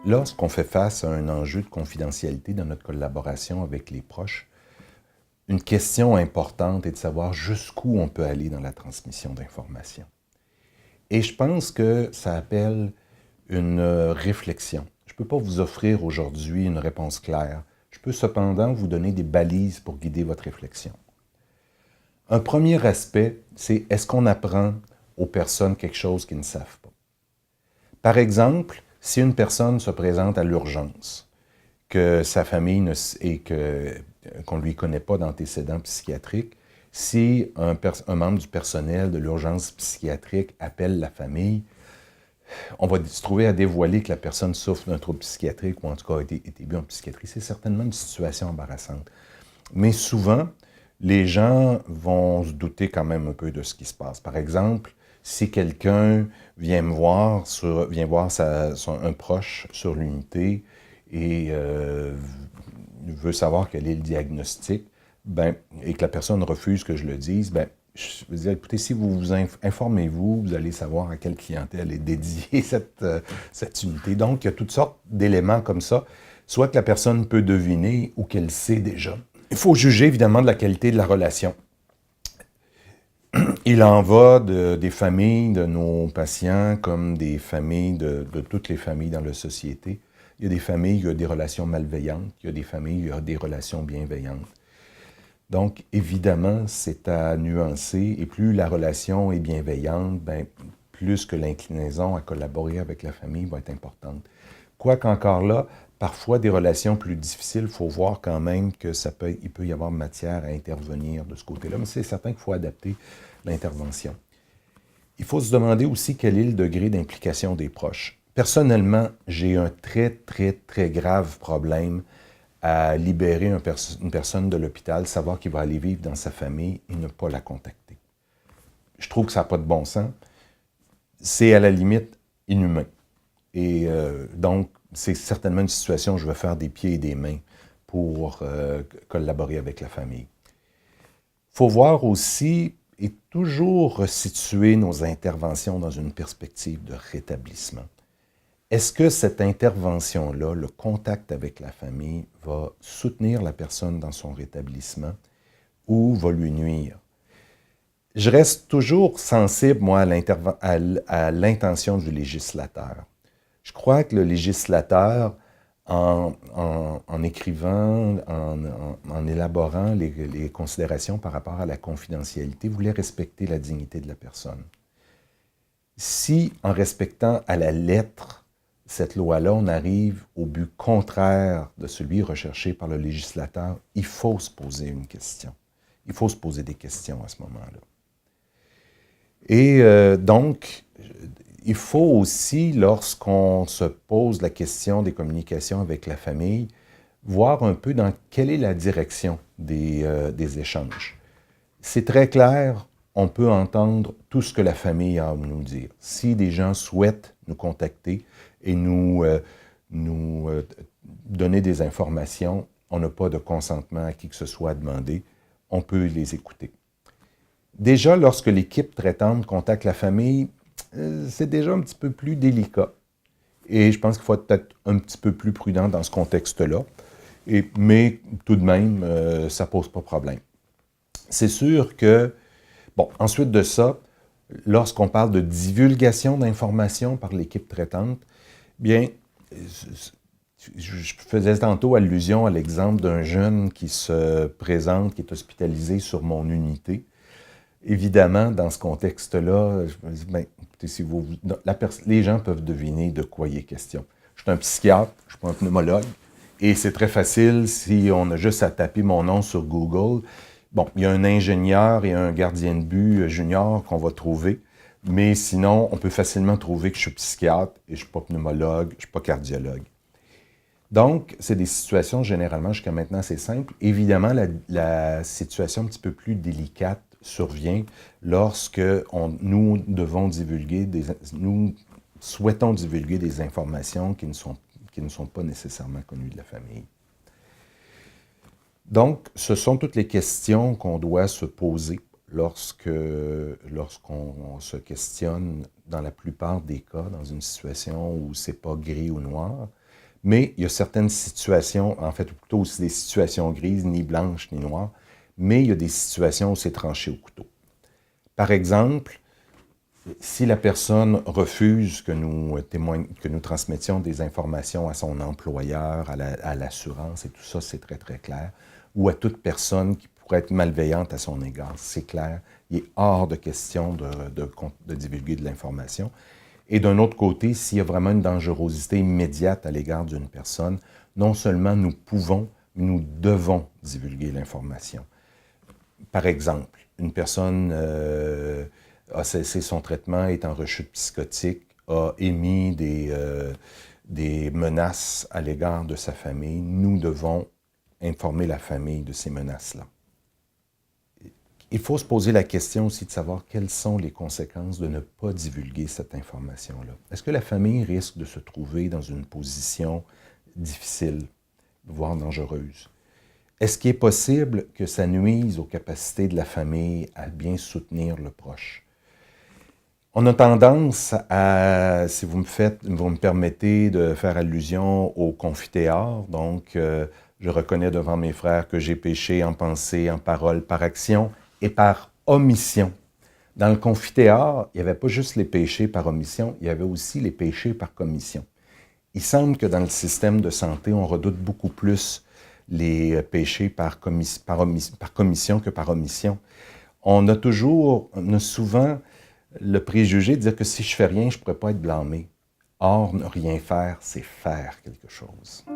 Lorsqu'on fait face à un enjeu de confidentialité dans notre collaboration avec les proches, une question importante est de savoir jusqu'où on peut aller dans la transmission d'informations. Et je pense que ça appelle une réflexion. Je ne peux pas vous offrir aujourd'hui une réponse claire. Je peux cependant vous donner des balises pour guider votre réflexion. Un premier aspect, c'est est-ce qu'on apprend aux personnes quelque chose qu'ils ne savent pas? Par exemple, si une personne se présente à l'urgence, que sa famille qu'on ne lui connaît pas d'antécédents psychiatriques, si un membre du personnel de l'urgence psychiatrique appelle la famille, on va se trouver à dévoiler que la personne souffre d'un trouble psychiatrique ou en tout cas a été vue en psychiatrie. C'est certainement une situation embarrassante. Mais souvent, les gens vont se douter quand même un peu de ce qui se passe. Par exemple, si quelqu'un vient voir un proche sur l'unité et veut savoir quel est le diagnostic, et que la personne refuse que je le dise, je veux dire, écoutez, si vous vous informez-vous, vous allez savoir à quelle clientèle est dédiée cette unité. Donc, il y a toutes sortes d'éléments comme ça, soit que la personne peut deviner ou qu'elle sait déjà. Il faut juger évidemment de la qualité de la relation. Il en va des familles de nos patients comme des familles de toutes les familles dans la société. Il y a des familles, il y a des relations malveillantes, il y a des familles, il y a des relations bienveillantes. Donc, évidemment, c'est à nuancer, et plus la relation est bienveillante, plus que l'inclinaison à collaborer avec la famille va être importante. Quoique encore là, parfois des relations plus difficiles, il faut voir quand même que il peut y avoir matière à intervenir de ce côté-là, mais c'est certain qu'il faut adapter l'intervention. Il faut se demander aussi quel est le degré d'implication des proches. Personnellement, j'ai un très, très, très grave problème à libérer une personne de l'hôpital, savoir qu'il va aller vivre dans sa famille et ne pas la contacter. Je trouve que ça n'a pas de bon sens. C'est à la limite inhumain. Et donc, c'est certainement une situation où je vais faire des pieds et des mains pour collaborer avec la famille. Il faut voir aussi et toujours situer nos interventions dans une perspective de rétablissement. Est-ce que cette intervention-là, le contact avec la famille, va soutenir la personne dans son rétablissement ou va lui nuire? Je reste toujours sensible, moi, à l'intention du législateur. Je crois que le législateur, en écrivant, en élaborant les considérations par rapport à la confidentialité, voulait respecter la dignité de la personne. Si, en respectant à la lettre cette loi-là, on arrive au but contraire de celui recherché par le législateur, il faut se poser une question. Il faut se poser des questions à ce moment-là. Et donc, il faut aussi, lorsqu'on se pose la question des communications avec la famille, voir un peu dans quelle est la direction des échanges. C'est très clair, on peut entendre tout ce que la famille a à nous dire. Si des gens souhaitent nous contacter et nous donner des informations, on n'a pas de consentement à qui que ce soit à demander, on peut les écouter. Déjà, lorsque l'équipe traitante contacte la famille, c'est déjà un petit peu plus délicat. Et je pense qu'il faut être peut-être un petit peu plus prudent dans ce contexte-là. Mais tout de même, ça ne pose pas de problème. C'est sûr que, ensuite de ça, lorsqu'on parle de divulgation d'informations par l'équipe traitante, bien, je faisais tantôt allusion à l'exemple d'un jeune qui se présente, qui est hospitalisé sur mon unité. Évidemment, dans ce contexte-là, je me dis, écoutez, les gens peuvent deviner de quoi il est question. Je suis un psychiatre, je ne suis pas un pneumologue, et c'est très facile si on a juste à taper mon nom sur Google. Il y a un ingénieur et un gardien de but junior qu'on va trouver, mais sinon, on peut facilement trouver que je suis psychiatre et je ne suis pas pneumologue, je ne suis pas cardiologue. Donc, c'est des situations, généralement, jusqu'à maintenant, c'est simple. Évidemment, la situation un petit peu plus délicate survient lorsque nous souhaitons divulguer des informations qui ne sont pas nécessairement connues de la famille. Donc, ce sont toutes les questions qu'on doit se poser lorsqu'on se questionne, dans la plupart des cas, dans une situation où c'est pas gris ou noir. Mais il y a certaines situations, en fait, plutôt aussi des situations grises, ni blanches, ni noires, mais il y a des situations où c'est tranché au couteau. Par exemple, si la personne refuse que nous transmettions des informations à son employeur, à l'assurance, et tout ça, c'est très, très clair, ou à toute personne qui pourrait être malveillante à son égard, c'est clair, il est hors de question de divulguer de l'information. Et d'un autre côté, s'il y a vraiment une dangerosité immédiate à l'égard d'une personne, non seulement nous pouvons, mais nous devons divulguer l'information. Par exemple, une personne a cessé son traitement, est en rechute psychotique, a émis des menaces à l'égard de sa famille. Nous devons informer la famille de ces menaces-là. Il faut se poser la question aussi de savoir quelles sont les conséquences de ne pas divulguer cette information-là. Est-ce que la famille risque de se trouver dans une position difficile, voire dangereuse? Est-ce qu'il est possible que ça nuise aux capacités de la famille à bien soutenir le proche? On a tendance à, si vous me permettez de faire allusion au confiteor, donc je reconnais devant mes frères que j'ai péché en pensée, en parole, par action et par omission. Dans le confiteor, il n'y avait pas juste les péchés par omission, il y avait aussi les péchés par commission. Il semble que dans le système de santé, on redoute beaucoup plus les péchés par commission que par omission. On a souvent le préjugé de dire que si je fais rien, je ne pourrais pas être blâmé. Or, ne rien faire, c'est faire quelque chose.